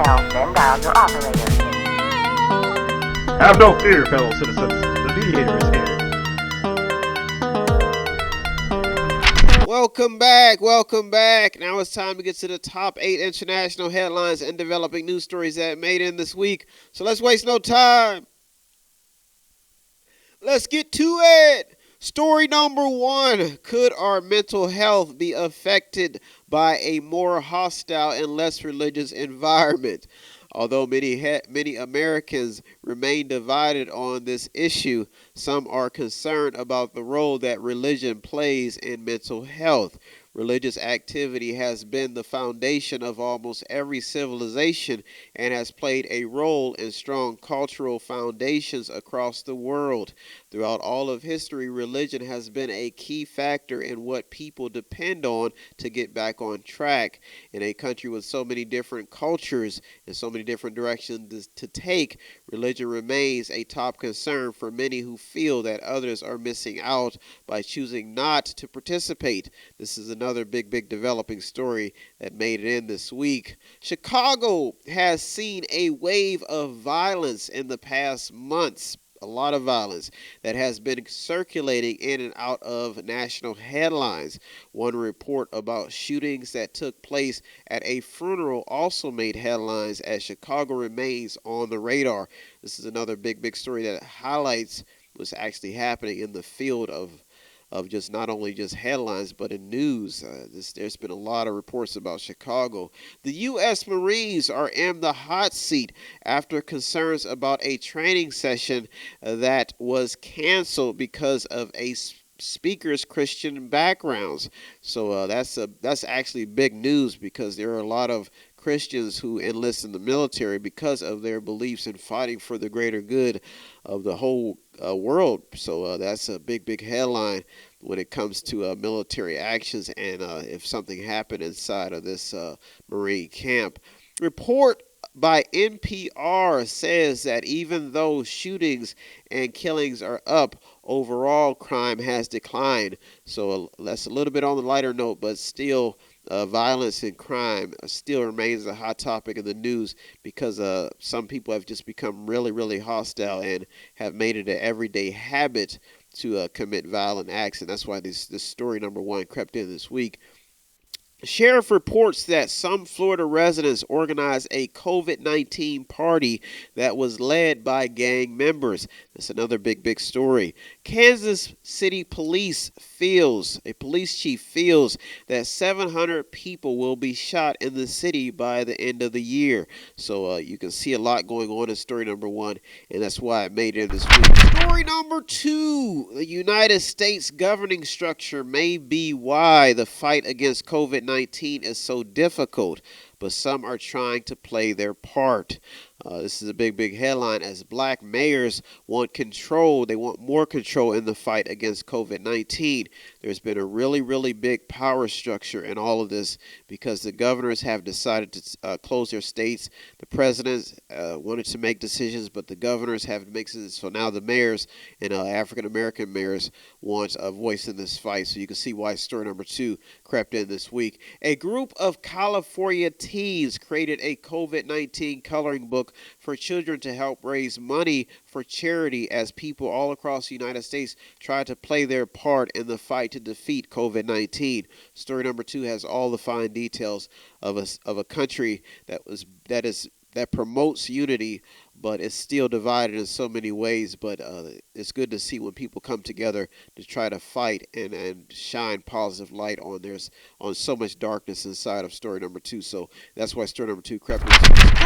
hotel, then dial your operator. Have no fear, fellow citizens. The Mediator is here. Welcome back. Now it's time to get to the top 8 international headlines and developing news stories that made in this week. So let's waste no time. Let's get to it. Story number 1. Could our mental health be affected by a more hostile and less religious environment? Although many Americans remain divided on this issue, some are concerned about the role that religion plays in mental health. Religious activity has been the foundation of almost every civilization and has played a role in strong cultural foundations across the world. Throughout all of history, religion has been a key factor in what people depend on to get back on track. In a country with so many different cultures and so many different directions to take, religion remains a top concern for many who feel that others are missing out by choosing not to participate. This is another big developing story that made it in this week. Chicago has seen a wave of violence in the past months. A lot of violence that has been circulating in and out of national headlines. One report about shootings that took place at a funeral also made headlines as Chicago remains on the radar. This is another big story that highlights what's actually happening in the field of just not only just headlines, but in news. There's been a lot of reports about Chicago. The U.S. Marines are in the hot seat after concerns about a training session that was canceled because of a speaker's Christian backgrounds. So that's actually big news because there are a lot of Christians who enlist in the military because of their beliefs in fighting for the greater good of the whole world. So that's a big headline when it comes to military actions and if something happened inside of this Marine camp. Report by NPR says that even though shootings and killings are up, overall crime has declined. So that's a little bit on the lighter note, but still violence and crime still remains a hot topic in the news because some people have just become really hostile and have made it an everyday habit to commit violent acts. And that's why this story number 1 crept in this week. Sheriff reports that some Florida residents organized a COVID-19 party that was led by gang members. That's another big story. Kansas City police police chief feels that 700 people will be shot in the city by the end of the year. So you can see a lot going on in story number 1, and that's why I made it this week. Story number 2, the United States governing structure may be why the fight against COVID-19 is so difficult, but some are trying to play their part. This is a big headline as black mayors want control. They want more control in the fight against COVID-19. There's been a really big power structure in all of this because the governors have decided to close their states. The president wanted to make decisions, but the governors have to make decisions. So now the mayors and African-American mayors want a voice in this fight. So you can see why story number 2 crept in this week. A group of California teens created a COVID-19 coloring book for children to help raise money for charity as people all across the United States try to play their part in the fight to defeat COVID-19. Story number 2 has all the fine details of a country that promotes unity, but it's still divided in so many ways. But it's good to see when people come together to try to fight and shine positive light on so much darkness inside of story number 2. So that's why story number 2 crept in.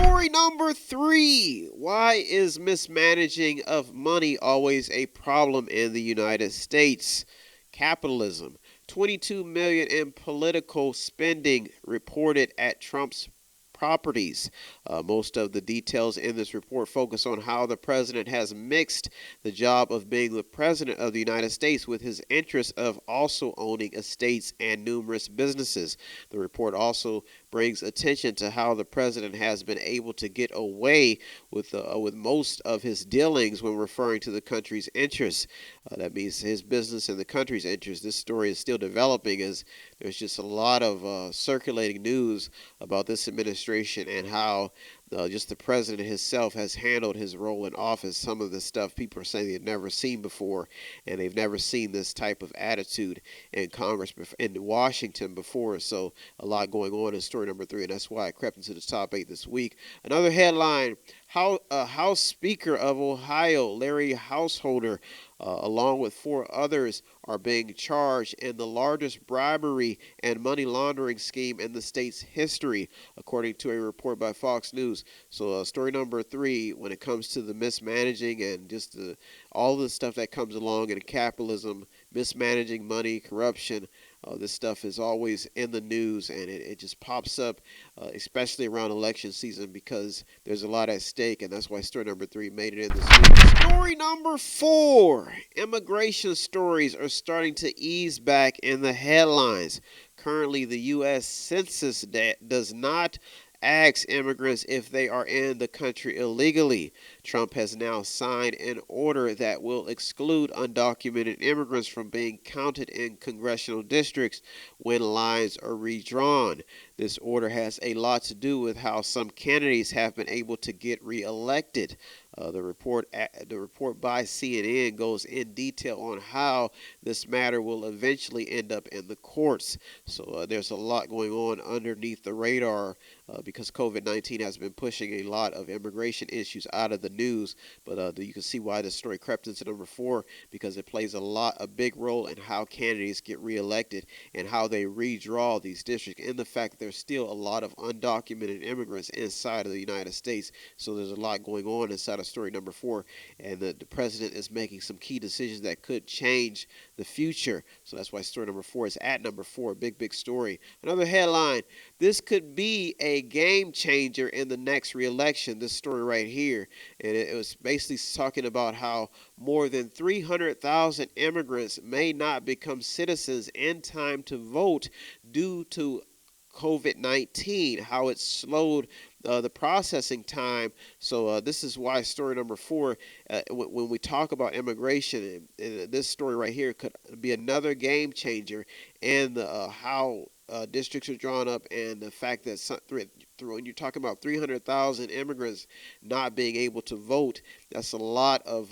Story number 3. Why is mismanaging of money always a problem in the United States? Capitalism. $22 million in political spending reported at Trump's properties. Most of the details in this report focus on how the president has mixed the job of being the president of the United States with his interest of also owning estates and numerous businesses. The report also brings attention to how the president has been able to get away with most of his dealings when referring to the country's interests. That means his business and the country's interests. This story is still developing as there's just a lot of circulating news about this administration and how just the president himself has handled his role in office. Some of the stuff people are saying they've never seen before, and they've never seen this type of attitude in Congress, in Washington before. So a lot going on in story number 3, and that's why I crept into the top 8 this week. Another headline: House Speaker of Ohio, Larry Householder, along with 4 others, are being charged in the largest bribery and money laundering scheme in the state's history, according to a report by Fox News. So story number 3, when it comes to the mismanaging and just all the stuff that comes along in capitalism, mismanaging money, corruption, this stuff is always in the news, and it just pops up, especially around election season, because there's a lot at stake, and that's why story number 3 made it in this week. Story number 4: immigration stories are starting to ease back in the headlines. Currently, the U.S. Census does not ask immigrants if they are in the country illegally. Trump has now signed an order that will exclude undocumented immigrants from being counted in congressional districts when lines are redrawn. This order has a lot to do with how some candidates have been able to get reelected. The report by CNN goes in detail on how this matter will eventually end up in the courts. So there's a lot going on underneath the radar because COVID-19 has been pushing a lot of immigration issues out of the news. But you can see why this story crept into number 4, because it plays a big role in how candidates get reelected and how they redraw these districts, and the fact that there's still a lot of undocumented immigrants inside of the United States. So there's a lot going on inside of story number 4, and the president is making some key decisions that could change the future. So that's why story number 4 is at number 4. Big story. Another headline: this could be a game changer in the next re-election. This story right here, and it was basically talking about how more than 300,000 immigrants may not become citizens in time to vote due to COVID-19, how it slowed the processing time. So this is why story number 4, when we talk about immigration, and this story right here could be another game changer in how districts are drawn up, and the fact that when you're talking about 300,000 immigrants not being able to vote, that's a lot of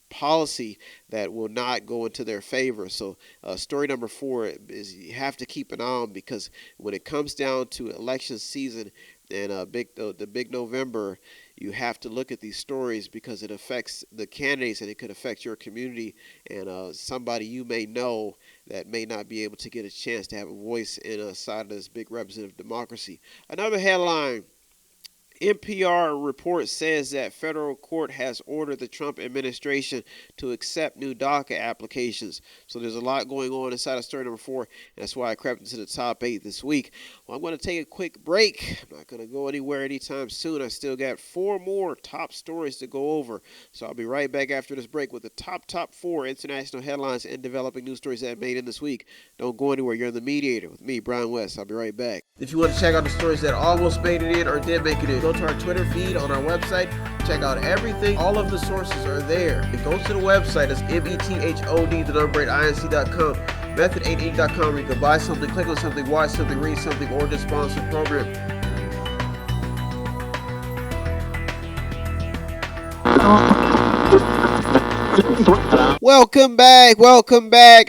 policy that will not go into their favor. So story number 4 is you have to keep an eye on, because when it comes down to election season and the big November, you have to look at these stories because it affects the candidates and it could affect your community and somebody you may know that may not be able to get a chance to have a voice in a side of this big representative democracy. Another headline: NPR report says that federal court has ordered the Trump administration to accept new DACA applications. So there's a lot going on inside of story number 4, and that's why I crept into the top 8 this week. Well, I'm going to take a quick break. I'm not going to go anywhere anytime soon. I still got 4 more top stories to go over. So I'll be right back after this break with the top 4 international headlines and developing news stories that made in this week. Don't go anywhere. You're in the Mediator with me, Brian West. I'll be right back. If you want to check out the stories that almost made it in or did make it in, go to our Twitter feed on our website. Check out everything. All of the sources are there. And go to the website. It's method8inc.com, method8inc.com, where you can buy something, click on something, watch something, read something, or just sponsor a program. Welcome back.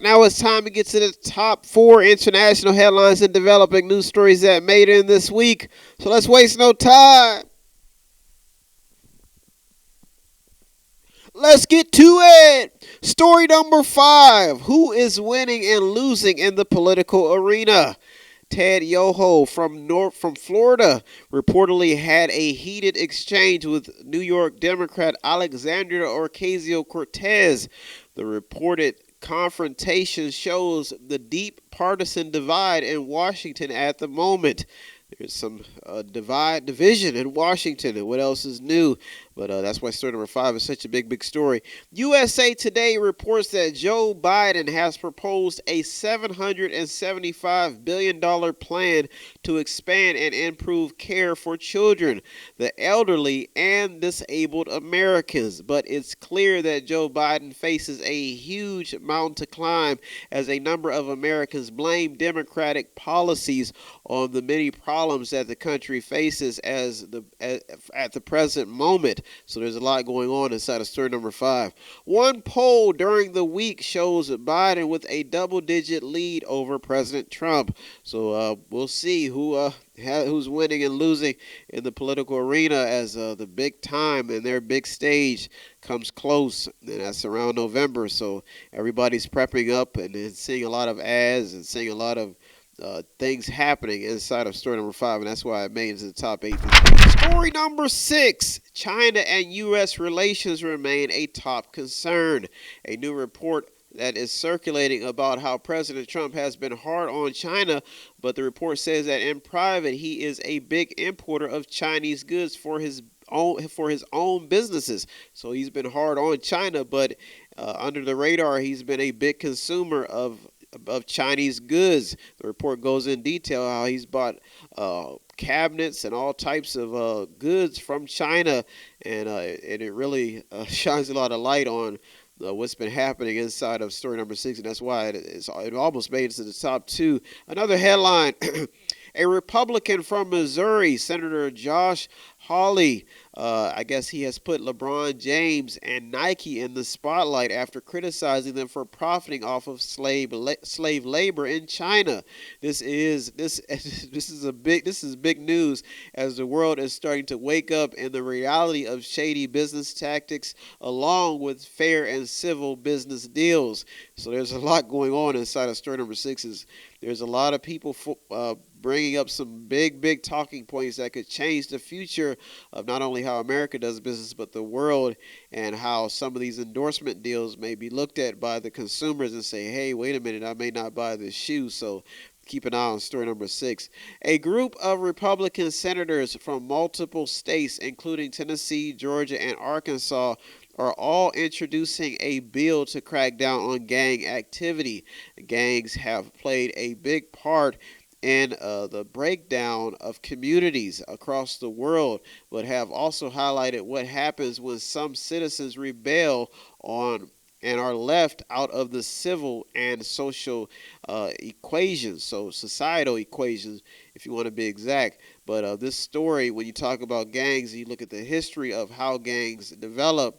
Now it's time to get to the top 4 international headlines and developing news stories that made it in this week. So let's waste no time. Let's get to it. Story number 5. Who is winning and losing in the political arena? Ted Yoho from Florida reportedly had a heated exchange with New York Democrat Alexandria Ocasio-Cortez. The reported confrontation shows the deep partisan divide in Washington at the moment. There's some division in Washington, and what else is new? But that's why story number 5 is such a big story. USA Today reports that Joe Biden has proposed a $775 billion plan to expand and improve care for children, the elderly, and disabled Americans. But it's clear that Joe Biden faces a huge mountain to climb as a number of Americans blame Democratic policies on the many problems that the country faces at the present moment. So there's a lot going on inside of story number 5. One poll during the week shows Biden with a double-digit lead over President Trump. So we'll see who's winning and losing in the political arena as the big time and their big stage comes close, and that's around November. So everybody's prepping up and seeing a lot of ads and seeing a lot of things happening inside of story number 5, and that's why it made it to the top 8. Story number 6, China and U.S. relations remain a top concern. A new report that is circulating about how President Trump has been hard on China, but the report says that in private he is a big importer of Chinese goods for his own businesses. So he's been hard on China, but under the radar he's been a big consumer of Chinese goods. The report goes in detail how he's bought cabinets and all types of goods from China, and it really shines a lot of light on what's been happening inside of story number 6, and that's why it almost made it to the top 2. Another headline. A Republican from Missouri, Senator Josh Hawley, I guess he has put LeBron James and Nike in the spotlight after criticizing them for profiting off of slave labor in China. This is big news as the world is starting to wake up in the reality of shady business tactics along with fair and civil business deals. So there's a lot going on inside of story number 6. There's a lot of people bringing up some big talking points that could change the future of not only how America does business, but the world, and how some of these endorsement deals may be looked at by the consumers and say, hey, wait a minute, I may not buy this shoe. So keep an eye on story number 6. A group of Republican senators from multiple states, including Tennessee, Georgia, and Arkansas, are all introducing a bill to crack down on gang activity. Gangs have played a big part in the breakdown of communities across the world, but have also highlighted what happens when some citizens rebel on and are left out of the civil and social equations, so societal equations, if you want to be exact. But this story, when you talk about gangs, you look at the history of how gangs develop.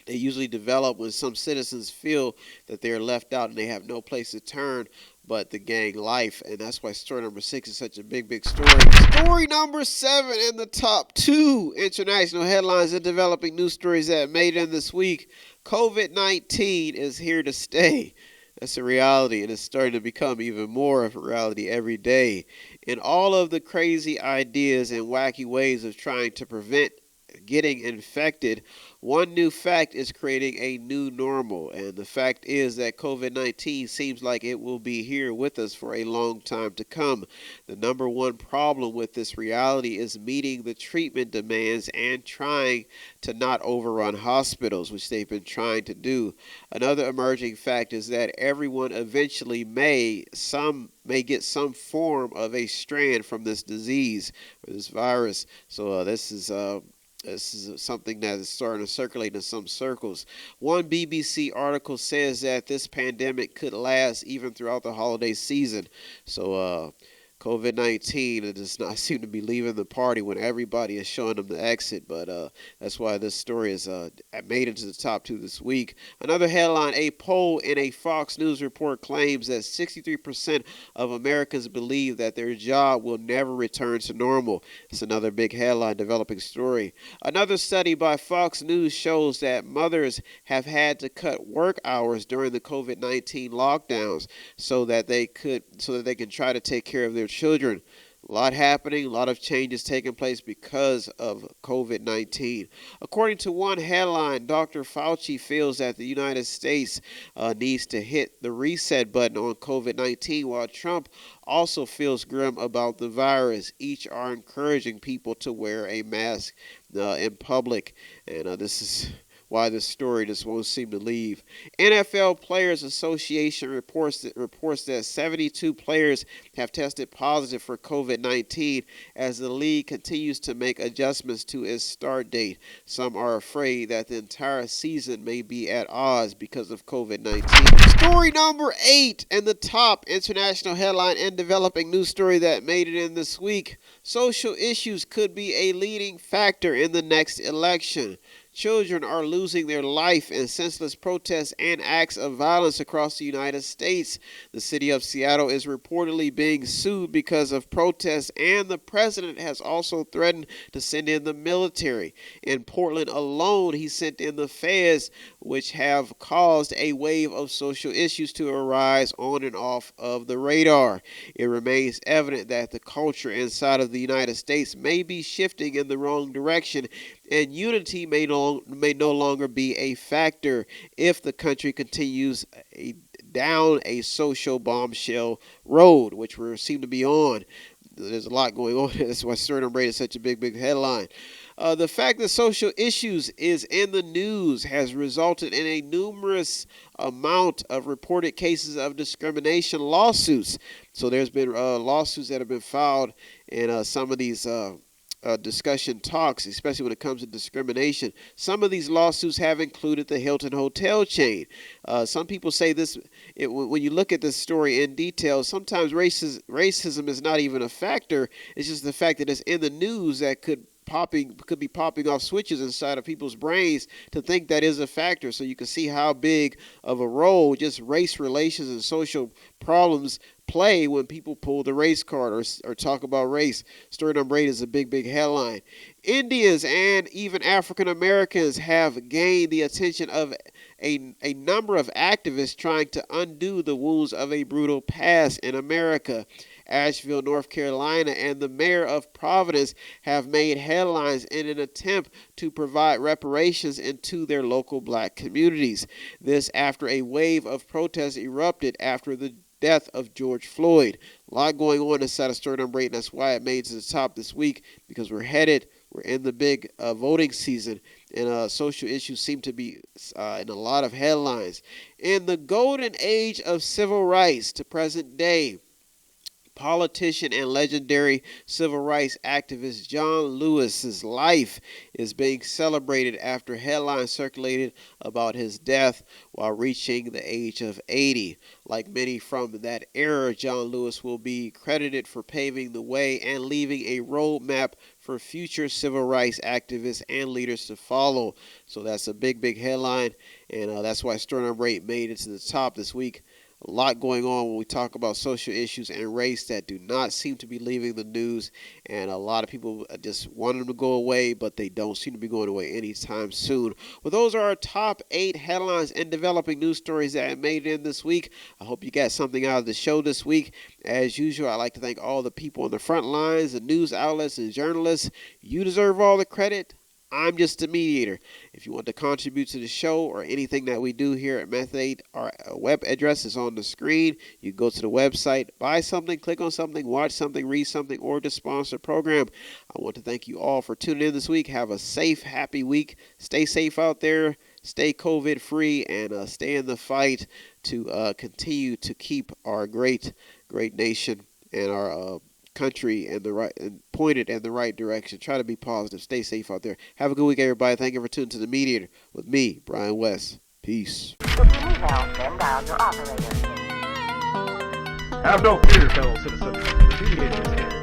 They usually develop when some citizens feel that they're left out and they have no place to turn but the gang life. And that's why story number 6 is such a big story. Story number 7 in the top 2 international headlines and developing news stories that made in this week. COVID-19 is here to stay. That's a reality, and it's starting to become even more of a reality every day. In all of the crazy ideas and wacky ways of trying to prevent getting infected, one new fact is creating a new normal, and the fact is that COVID-19 seems like it will be here with us for a long time to come. The number one problem with this reality is meeting the treatment demands and trying to not overrun hospitals, which they've been trying to do. Another emerging fact is that everyone eventually may get some form of a strand from this disease or this virus. So this is something that is starting to circulate in some circles. One BBC article says that this pandemic could last even throughout the holiday season. So COVID-19 does not seem to be leaving the party when everybody is showing them the exit. But that's why this story is made into the top 2 this week. Another headline, a poll in a Fox News report claims that 63% of Americans believe that their job will never return to normal. It's another big headline, developing story. Another study by Fox News shows that mothers have had to cut work hours during the COVID-19 lockdowns so that they can try to take care of their children. A lot happening, a lot of changes taking place because of COVID-19. According to one headline, Dr. Fauci feels that the United States needs to hit the reset button on COVID-19, while Trump also feels grim about the virus. Each are encouraging people to wear a mask in public, and this is why this story just won't seem to leave. NFL Players Association reports that 72 players have tested positive for COVID-19 as the league continues to make adjustments to its start date. Some are afraid that the entire season may be at odds because of COVID-19. Story number 8 and the top international headline and developing news story that made it in this week. Social issues could be a leading factor in the next election. Children are losing their life in senseless protests and acts of violence across the United States. The city of Seattle is reportedly being sued because of protests, and the president has also threatened to send in the military. In Portland alone, he sent in the feds, which have caused a wave of social issues to arise on and off of the radar. It remains evident that the culture inside of the United States may be shifting in the wrong direction, and unity may no longer be a factor if the country continues down a social bombshell road, which we seem to be on. There's a lot going on. That's why Sternum Braid is such a big headline. The fact that social issues is in the news has resulted in a numerous amount of reported cases of discrimination lawsuits. So there's been lawsuits that have been filed in some of these discussion talks, especially when it comes to discrimination. Some of these lawsuits have included the Hilton hotel chain. Some people say this, when you look at this story in detail, sometimes racism is not even a factor. It's just the fact that it's in the news that could be popping off switches inside of people's brains to think that is a factor. So you can see how big of a role just race relations and social problems play when people pull the race card or talk about race. Story number 8 is a big headline. Indians and even African Americans have gained the attention of a number of activists trying to undo the wounds of a brutal past in America. Asheville, North Carolina, and the mayor of Providence have made headlines in an attempt to provide reparations into their local black communities. This after a wave of protests erupted after the death of George Floyd. A lot going on inside of Story Number 8, and that's why it made it to the top this week, because we're in the big voting season, and social issues seem to be in a lot of headlines. In the golden age of civil rights to present day, politician and legendary civil rights activist John Lewis's life is being celebrated after headlines circulated about his death while reaching the age of 80. Like many from that era, John Lewis will be credited for paving the way and leaving a roadmap for future civil rights activists and leaders to follow. So that's a big headline, and that's why Story Number 8 made it to the top this week. A lot going on when we talk about social issues and race that do not seem to be leaving the news, and a lot of people just want them to go away, but they don't seem to be going away anytime soon. Well, those are our top 8 headlines and developing news stories that I made in this week. I hope you got something out of the show this week. As usual, I'd like to thank all the people on the front lines, the news outlets and journalists. You deserve all the credit. I'm just a mediator. If you want to contribute to the show or anything that we do here at Method 8, our web address is on the screen. You can go to the website, buy something, click on something, watch something, read something, or to sponsor a program. I want to thank you all for tuning in this week. Have a safe, happy week. Stay safe out there. Stay COVID-free, and stay in the fight to continue to keep our great nation and our country and pointed in the right direction. Try to be positive. Stay safe out there. Have a good week, everybody. Thank you for tuning to the Mediator with me, Brian West. Peace. If you need help, then dial your operator. Have no fear, fellow citizens. The Mediator is here.